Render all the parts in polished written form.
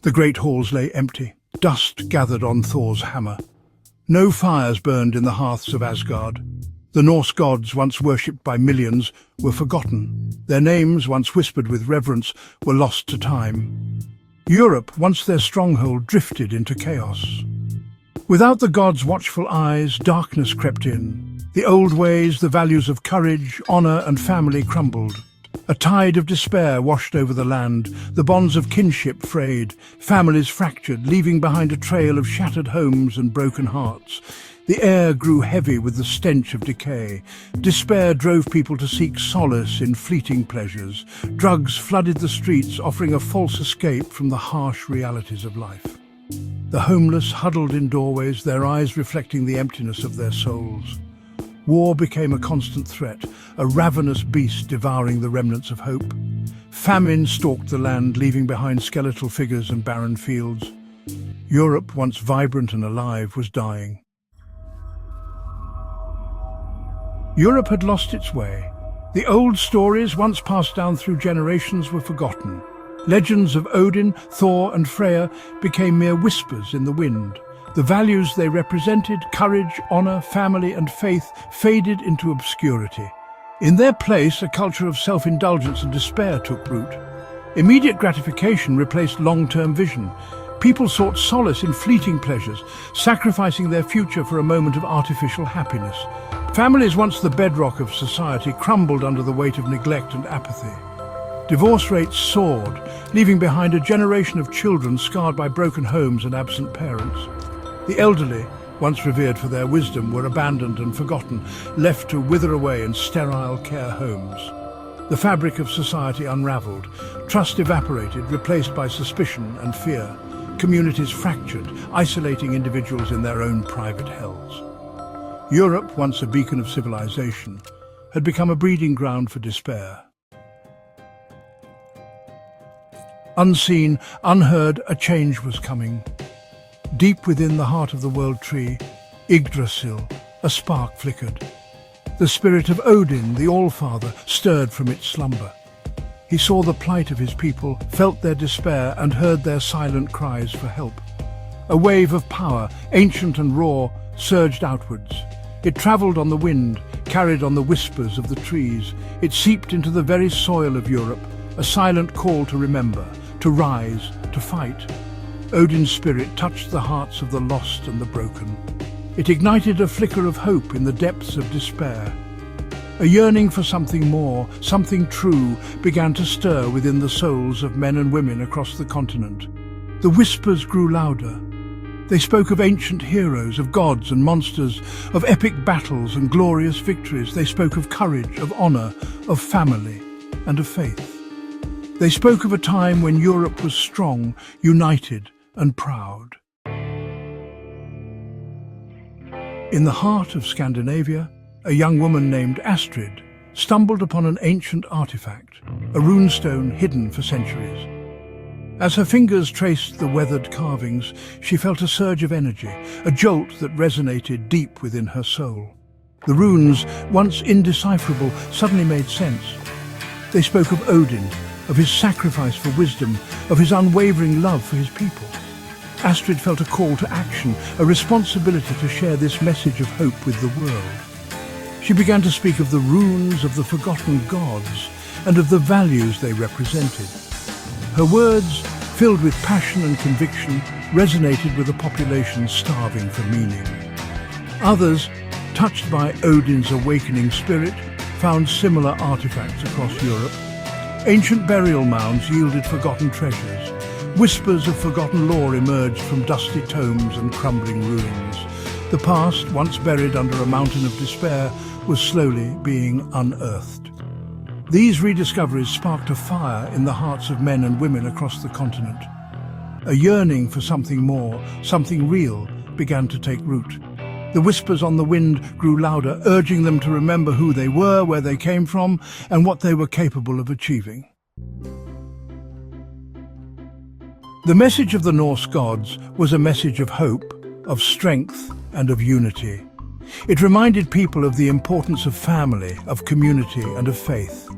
The great halls lay empty. Dust gathered on Thor's hammer. No fires burned in the hearths of Asgard. The Norse gods, once worshipped by millions, were forgotten. Their names, once whispered with reverence, were lost to time. Europe, once their stronghold, drifted into chaos. Without the gods' watchful eyes, darkness crept in. The old ways, the values of courage, honor, and family crumbled. A tide of despair washed over the land, the bonds of kinship frayed, families fractured, leaving behind a trail of shattered homes and broken hearts. The air grew heavy with the stench of decay. Despair drove people to seek solace in fleeting pleasures. Drugs flooded the streets, offering a false escape from the harsh realities of life. The homeless huddled in doorways, their eyes reflecting the emptiness of their souls. War became a constant threat, a ravenous beast devouring the remnants of hope. Famine stalked the land, leaving behind skeletal figures and barren fields. Europe, once vibrant and alive, was dying. Europe had lost its way. The old stories, once passed down through generations, were forgotten. Legends of Odin, Thor, and Freya became mere whispers in the wind. The values they represented, courage, honor, family, and faith, faded into obscurity. In their place, a culture of self-indulgence and despair took root. Immediate gratification replaced long-term vision. People sought solace in fleeting pleasures, sacrificing their future for a moment of artificial happiness. Families, once the bedrock of society, crumbled under the weight of neglect and apathy. Divorce rates soared, leaving behind a generation of children scarred by broken homes and absent parents. The elderly, once revered for their wisdom, were abandoned and forgotten, left to wither away in sterile care homes. The fabric of society unraveled, trust evaporated, replaced by suspicion and fear. Communities fractured, isolating individuals in their own private hells. Europe, once a beacon of civilization, had become a breeding ground for despair. Unseen, unheard, a change was coming. Deep within the heart of the world tree, Yggdrasil, a spark flickered. The spirit of Odin, the All-Father, stirred from its slumber. He saw the plight of his people, felt their despair, and heard their silent cries for help. A wave of power, ancient and raw, surged outwards. It travelled on the wind, carried on the whispers of the trees. It seeped into the very soil of Europe, a silent call to remember, to rise, to fight. Odin's spirit touched the hearts of the lost and the broken. It ignited a flicker of hope in the depths of despair. A yearning for something more, something true, began to stir within the souls of men and women across the continent. The whispers grew louder. They spoke of ancient heroes, of gods and monsters, of epic battles and glorious victories. They spoke of courage, of honor, of family, and of faith. They spoke of a time when Europe was strong, united, and proud. In the heart of Scandinavia, a young woman named Astrid stumbled upon an ancient artifact, a runestone hidden for centuries. As her fingers traced the weathered carvings, she felt a surge of energy, a jolt that resonated deep within her soul. The runes, once indecipherable, suddenly made sense. They spoke of Odin, of his sacrifice for wisdom, of his unwavering love for his people. Astrid felt a call to action, a responsibility to share this message of hope with the world. She began to speak of the runes of the forgotten gods and of the values they represented. Her words, filled with passion and conviction, resonated with a population starving for meaning. Others, touched by Odin's awakening spirit, found similar artifacts across Europe. Ancient burial mounds yielded forgotten treasures. Whispers of forgotten lore emerged from dusty tomes and crumbling ruins. The past, once buried under a mountain of despair, was slowly being unearthed. These rediscoveries sparked a fire in the hearts of men and women across the continent. A yearning for something more, something real, began to take root. The whispers on the wind grew louder, urging them to remember who they were, where they came from, and what they were capable of achieving. The message of the Norse gods was a message of hope, of strength, and of unity. It reminded people of the importance of family, of community, and of faith.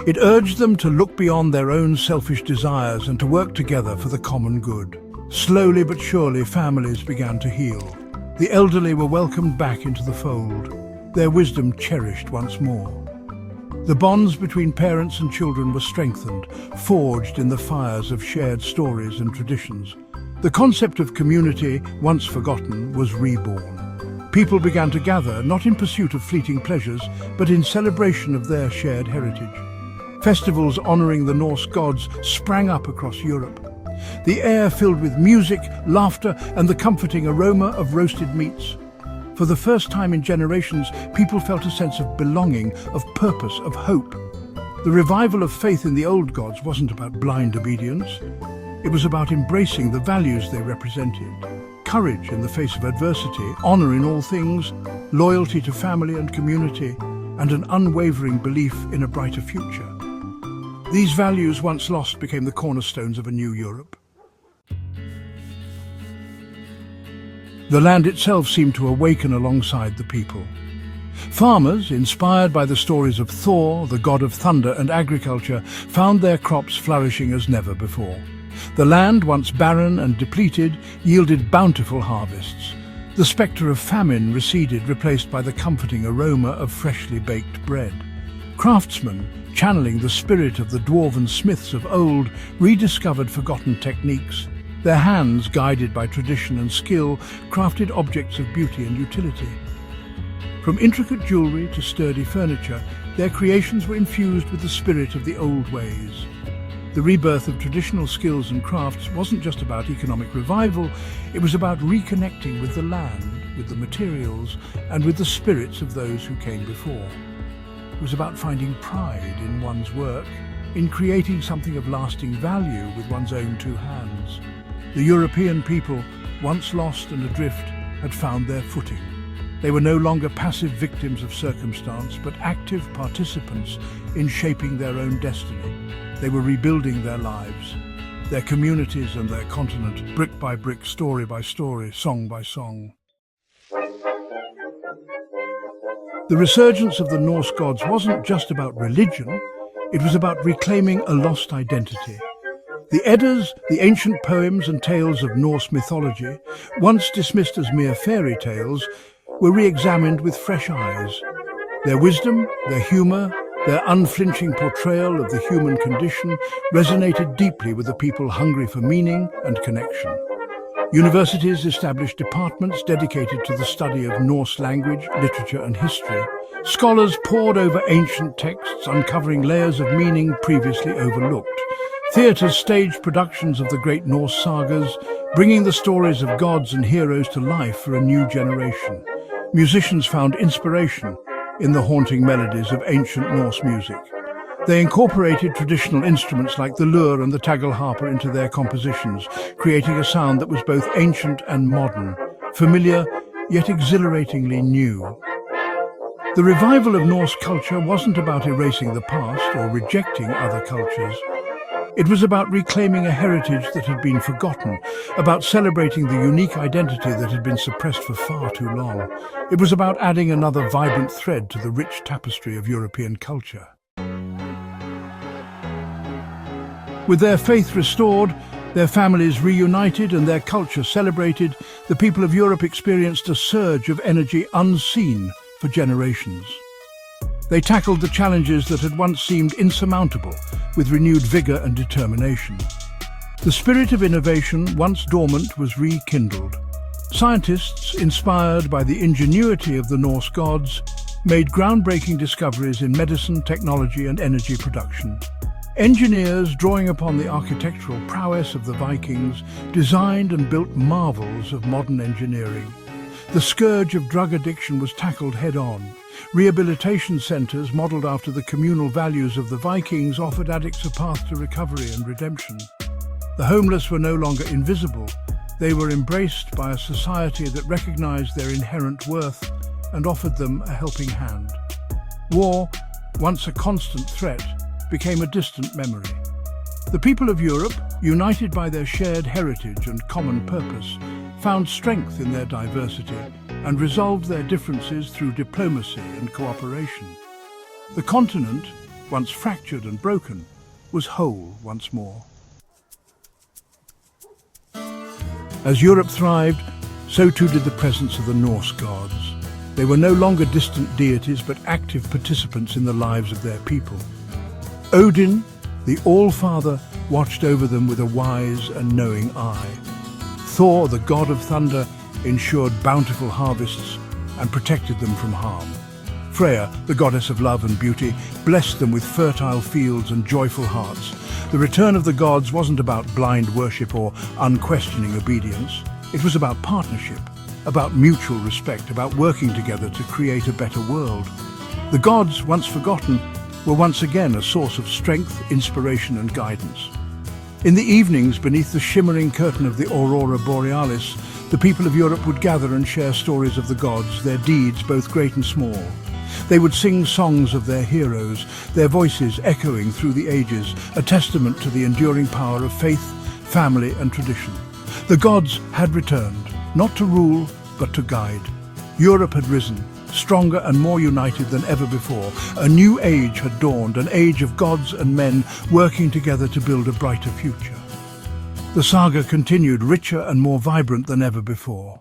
It urged them to look beyond their own selfish desires and to work together for the common good. Slowly but surely, families began to heal. The elderly were welcomed back into the fold, their wisdom cherished once more. The bonds between parents and children were strengthened, forged in the fires of shared stories and traditions. The concept of community, once forgotten, was reborn. People began to gather, not in pursuit of fleeting pleasures, but in celebration of their shared heritage. Festivals honoring the Norse gods sprang up across Europe. The air filled with music, laughter, and the comforting aroma of roasted meats. For the first time in generations, people felt a sense of belonging, of purpose, of hope. The revival of faith in the old gods wasn't about blind obedience. It was about embracing the values they represented. Courage in the face of adversity, honor in all things, loyalty to family and community, and an unwavering belief in a brighter future. These values, once lost, became the cornerstones of a new Europe. The land itself seemed to awaken alongside the people. Farmers, inspired by the stories of Thor, the god of thunder and agriculture, found their crops flourishing as never before. The land, once barren and depleted, yielded bountiful harvests. The spectre of famine receded, replaced by the comforting aroma of freshly baked bread. Craftsmen, channeling the spirit of the dwarven smiths of old, rediscovered forgotten techniques. Their hands, guided by tradition and skill, crafted objects of beauty and utility. From intricate jewelry to sturdy furniture, their creations were infused with the spirit of the old ways. The rebirth of traditional skills and crafts wasn't just about economic revival, it was about reconnecting with the land, with the materials, and with the spirits of those who came before. It was about finding pride in one's work, in creating something of lasting value with one's own two hands. The European people, once lost and adrift, had found their footing. They were no longer passive victims of circumstance, but active participants in shaping their own destiny. They were rebuilding their lives, their communities and their continent, brick by brick, story by story, song by song. The resurgence of the Norse gods wasn't just about religion, it was about reclaiming a lost identity. The Eddas, the ancient poems and tales of Norse mythology, once dismissed as mere fairy tales, were re-examined with fresh eyes. Their wisdom, their humour, their unflinching portrayal of the human condition resonated deeply with a people hungry for meaning and connection. Universities established departments dedicated to the study of Norse language, literature and history. Scholars pored over ancient texts, uncovering layers of meaning previously overlooked. Theatres staged productions of the great Norse sagas, bringing the stories of gods and heroes to life for a new generation. Musicians found inspiration in the haunting melodies of ancient Norse music. They incorporated traditional instruments like the lure and the tagelharpa into their compositions, creating a sound that was both ancient and modern, familiar yet exhilaratingly new. The revival of Norse culture wasn't about erasing the past or rejecting other cultures. It was about reclaiming a heritage that had been forgotten, about celebrating the unique identity that had been suppressed for far too long. It was about adding another vibrant thread to the rich tapestry of European culture. With their faith restored, their families reunited and their culture celebrated, the people of Europe experienced a surge of energy unseen for generations. They tackled the challenges that had once seemed insurmountable with renewed vigour and determination. The spirit of innovation, once dormant, was rekindled. Scientists, inspired by the ingenuity of the Norse gods, made groundbreaking discoveries in medicine, technology and energy production. Engineers, drawing upon the architectural prowess of the Vikings, designed and built marvels of modern engineering. The scourge of drug addiction was tackled head-on. Rehabilitation centres, modelled after the communal values of the Vikings, offered addicts a path to recovery and redemption. The homeless were no longer invisible. They were embraced by a society that recognised their inherent worth and offered them a helping hand. War, once a constant threat, became a distant memory. The people of Europe, united by their shared heritage and common purpose, found strength in their diversity and resolved their differences through diplomacy and cooperation. The continent, once fractured and broken, was whole once more. As Europe thrived, so too did the presence of the Norse gods. They were no longer distant deities, but active participants in the lives of their people. Odin, the All-Father, watched over them with a wise and knowing eye. Thor, the god of thunder, ensured bountiful harvests and protected them from harm. Freya, the goddess of love and beauty, blessed them with fertile fields and joyful hearts. The return of the gods wasn't about blind worship or unquestioning obedience. It was about partnership, about mutual respect, about working together to create a better world. The gods, once forgotten, were once again a source of strength, inspiration and guidance. In the evenings, beneath the shimmering curtain of the Aurora Borealis, the people of Europe would gather and share stories of the gods, their deeds, both great and small. They would sing songs of their heroes, their voices echoing through the ages, a testament to the enduring power of faith, family and tradition. The gods had returned, not to rule, but to guide. Europe had risen, stronger and more united than ever before. A new age had dawned, an age of gods and men working together to build a brighter future. The saga continued, richer and more vibrant than ever before.